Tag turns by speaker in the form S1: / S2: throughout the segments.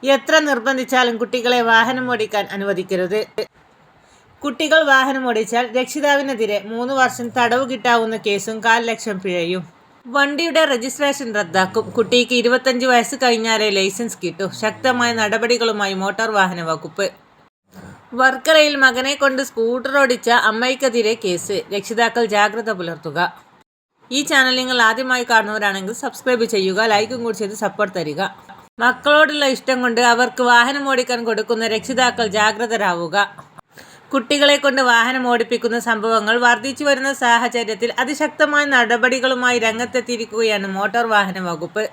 S1: എത്ര നിർബന്ധിച്ചാലും കുട്ടികളെ വാഹനം ഓടിക്കാൻ അനുവദിക്കരുത്. കുട്ടികൾ വാഹനം ഓടിച്ചാൽ രക്ഷിതാവിനെതിരെ 3 വർഷം തടവ് കിട്ടാവുന്ന കേസും 1,00,000 ലക്ഷം പിഴയും. വണ്ടിയുടെ രജിസ്ട്രേഷൻ റദ്ദാക്കും. കുട്ടിക്ക് 25 വയസ്സ് കഴിഞ്ഞാലേ ലൈസൻസ് കിട്ടൂ. ശക്തമായ നടപടികളുമായി മോട്ടോർ വാഹന വകുപ്പ്. വർക്കലയിൽ മകനെ കൊണ്ട് സ്കൂട്ടർ ഓടിച്ച അമ്മയ്ക്കെതിരെ കേസ്. രക്ഷിതാക്കൾ ജാഗ്രത പുലർത്തുക. ഈ ചാനൽ നിങ്ങൾ ആദ്യമായി കാണുന്നവരാണെങ്കിൽ സബ്സ്ക്രൈബ് ചെയ്യുക, ലൈക്കും കൂടി ചെയ്ത് സപ്പോർട്ട് തരിക. മക്കളോടുള്ള ഇഷ്ടം കൊണ്ട് അവർക്ക് വാഹനം ഓടിക്കാൻ കൊടുക്കുന്ന രക്ഷിതാക്കൾ ജാഗ്രതരാവുക. കുട്ടികളെ കൊണ്ട് വാഹനം ഓടിപ്പിക്കുന്ന സംഭവങ്ങൾ വർദ്ധിച്ചു വരുന്ന സാഹചര്യത്തിൽ അതിശക്തമായ നടപടികളുമായി രംഗത്തെത്തിയിരിക്കുകയാണ് മോട്ടോർ വാഹന വകുപ്പ്.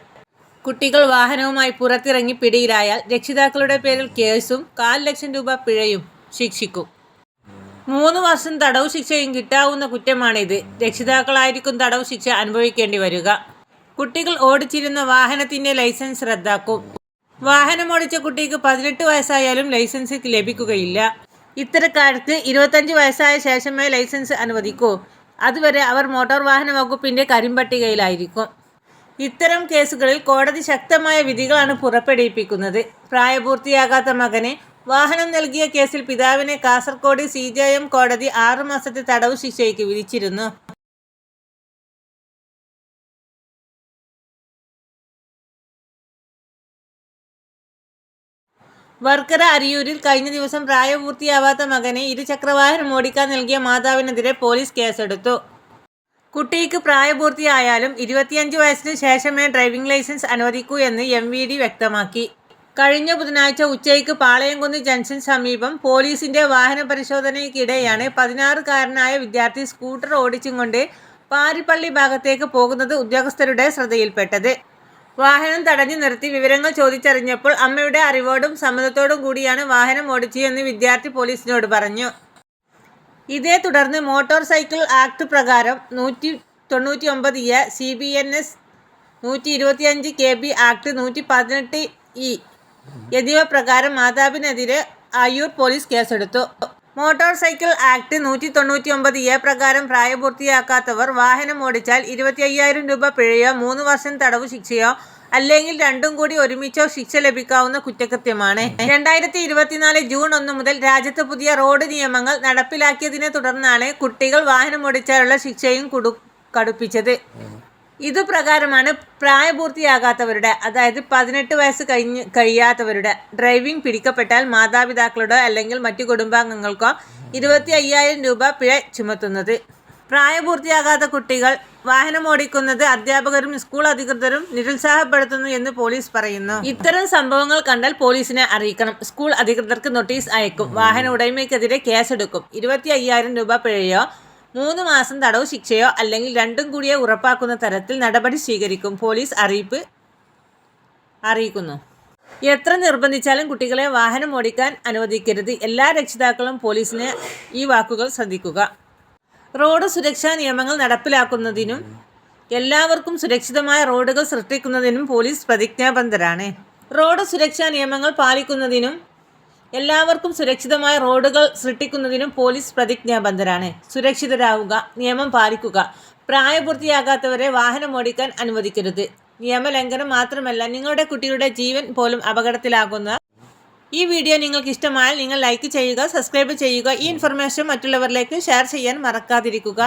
S1: കുട്ടികൾ വാഹനവുമായി പുറത്തിറങ്ങി പിടിയിലായാൽ രക്ഷിതാക്കളുടെ പേരിൽ കേസും 1,00,000 ലക്ഷം രൂപ പിഴയും ശിക്ഷിക്കും. 3 വർഷം തടവ് ശിക്ഷയും കിട്ടാവുന്ന കുറ്റമാണിത്. രക്ഷിതാക്കളായിരിക്കും തടവ് ശിക്ഷ അനുഭവിക്കേണ്ടി വരിക. കുട്ടികൾ ഓടിച്ചിരുന്ന വാഹനത്തിന്റെ ലൈസൻസ് റദ്ദാക്കും. വാഹനമോടിച്ച കുട്ടിക്ക് 18 വയസ്സായാലും ലൈസൻസ് ലഭിക്കുകയില്ല. ഇത്തരക്കാർക്ക് 25 വയസ്സായ ശേഷമേ ലൈസൻസ് അനുവദിക്കൂ. അതുവരെ അവർ മോട്ടോർ വാഹന വകുപ്പിന്റെ കരിമ്പട്ടികയിലായിരിക്കും. ഇത്തരം കേസുകളിൽ കോടതി ശക്തമായ വിധികളാണ് പുറപ്പെടുവിപ്പിക്കുന്നത്. പ്രായപൂർത്തിയാകാത്ത മകന് വാഹനം നൽകിയ കേസിൽ പിതാവിനെ കാസർഗോഡ് CJM കോടതി 6 മാസത്തെ തടവ് ശിക്ഷയ്ക്ക് വിധിച്ചിരുന്നു. വർക്കല അരിയൂരിൽ കഴിഞ്ഞ ദിവസം പ്രായപൂർത്തിയാവാത്ത മകനെ ഇരുചക്രവാഹനം ഓടിക്കാൻ നൽകിയ മാതാവിനെതിരെ പോലീസ് കേസെടുത്തു. കുട്ടിക്ക് പ്രായപൂർത്തിയായാലും 25 വയസ്സിന് ശേഷമേ ഡ്രൈവിംഗ് ലൈസൻസ് അനുവദിക്കൂ എന്ന് MVD വ്യക്തമാക്കി. കഴിഞ്ഞ ബുധനാഴ്ച ഉച്ചയ്ക്ക് പാളയംകുന്ന് ജംഗ്ഷൻ സമീപം പോലീസിന്റെ വാഹന പരിശോധനയ്ക്കിടെയാണ് 16-കാരനായ വിദ്യാർത്ഥി സ്കൂട്ടർ ഓടിച്ചും കൊണ്ട് പാരിപ്പള്ളി ഭാഗത്തേക്ക് പോകുന്നത് ഉദ്യോഗസ്ഥരുടെ ശ്രദ്ധയിൽപ്പെട്ടത്. വാഹനം തടഞ്ഞു നിർത്തി വിവരങ്ങൾ ചോദിച്ചറിഞ്ഞപ്പോൾ അമ്മയുടെ അറിവോടും സമ്മതത്തോടും കൂടിയാണ് വാഹനം ഓടിച്ചതെന്ന് വിദ്യാർത്ഥി പോലീസിനോട് പറഞ്ഞു. ഇതേ തുടർന്ന് മോട്ടോർ സൈക്കിൾ ആക്ട് പ്രകാരം 199A, CBNS 125 KB act 118E എന്നിവ പ്രകാരം മാതാവിനെതിരെ അയ്യൂർ പോലീസ് കേസെടുത്തു. മോട്ടോർ സൈക്കിൾ ആക്ട് 199A പ്രകാരം പ്രായപൂർത്തിയാക്കാത്തവർ വാഹനം ഓടിച്ചാൽ 25,000 രൂപ പിഴയോ 3 വർഷം തടവ് ശിക്ഷയോ അല്ലെങ്കിൽ രണ്ടും കൂടി ഒരുമിച്ചോ ശിക്ഷ ലഭിക്കാവുന്ന കുറ്റകൃത്യമാണ്. 2024 ജൂൺ 1 മുതൽ രാജ്യത്ത് പുതിയ റോഡ് നിയമങ്ങൾ നടപ്പിലാക്കിയതിനെ തുടർന്നാണ് കുട്ടികൾ വാഹനം ഓടിച്ചാലുള്ള ശിക്ഷയും കടുപ്പിച്ചത്. ഇതുപ്രകാരമാണ് പ്രായപൂർത്തിയാകാത്തവരുടെ, അതായത് 18 വയസ്സ് കഴിയാത്തവരുടെ ഡ്രൈവിംഗ് പിടിക്കപ്പെട്ടാൽ മാതാപിതാക്കളുടെ അല്ലെങ്കിൽ മറ്റു കുടുംബാംഗങ്ങൾക്കോ 25,000 രൂപ പിഴ ചുമത്തുന്നത്. പ്രായപൂർത്തിയാകാത്ത കുട്ടികൾ വാഹനമോടിക്കുന്നത് അധ്യാപകരും സ്കൂൾ അധികൃതരും നിരുത്സാഹപ്പെടുത്തുന്നു എന്ന് പോലീസ് പറയുന്നു. ഇത്തരം സംഭവങ്ങൾ കണ്ടാൽ പോലീസിനെ അറിയിക്കണം. സ്കൂൾ അധികൃതർക്ക് നോട്ടീസ് അയക്കും. വാഹന ഉടമയ്ക്കെതിരെ കേസെടുക്കും. 25,000 രൂപ പിഴയോ 3 മാസം തടവ് ശിക്ഷയോ അല്ലെങ്കിൽ രണ്ടും കൂടിയോ ഉറപ്പാക്കുന്ന തരത്തിൽ നടപടി സ്വീകരിക്കും. പോലീസ് അറിയിക്കുന്നു. എത്ര നിർബന്ധിച്ചാലും കുട്ടികളെ വാഹനം ഓടിക്കാൻ അനുവദിക്കരുത്. എല്ലാ രക്ഷിതാക്കളും പോലീസിനെ ഈ വാക്കുകൾ ശ്രദ്ധിക്കുക. റോഡ് സുരക്ഷാ നിയമങ്ങൾ നടപ്പിലാക്കുന്നതിനും എല്ലാവർക്കും സുരക്ഷിതമായ റോഡുകൾ സൃഷ്ടിക്കുന്നതിനും പോലീസ് പ്രതിജ്ഞാബദ്ധരാണ്. റോഡ് സുരക്ഷാ നിയമങ്ങൾ പാലിക്കുന്നതിനും എല്ലാവർക്കും സുരക്ഷിതമായ റോഡുകൾ സൃഷ്ടിക്കുന്നതിനും പോലീസ് പ്രതിജ്ഞാബദ്ധരാണ്. സുരക്ഷിതരാവുക, നിയമം പാലിക്കുക. പ്രായപൂർത്തിയാകാത്തവരെ വാഹനം ഓടിക്കാൻ അനുവദിക്കരുത്. നിയമലംഘനം മാത്രമല്ല, നിങ്ങളുടെ കുട്ടിയുടെ ജീവൻ പോലും അപകടത്തിലാകുന്ന ഈ വീഡിയോ നിങ്ങൾക്ക് ഇഷ്ടമായാൽ നിങ്ങൾ ലൈക്ക് ചെയ്യുക, സബ്സ്ക്രൈബ് ചെയ്യുക. ഈ ഇൻഫർമേഷൻ മറ്റുള്ളവരിലേക്ക് ഷെയർ ചെയ്യാൻ മറക്കാതിരിക്കുക.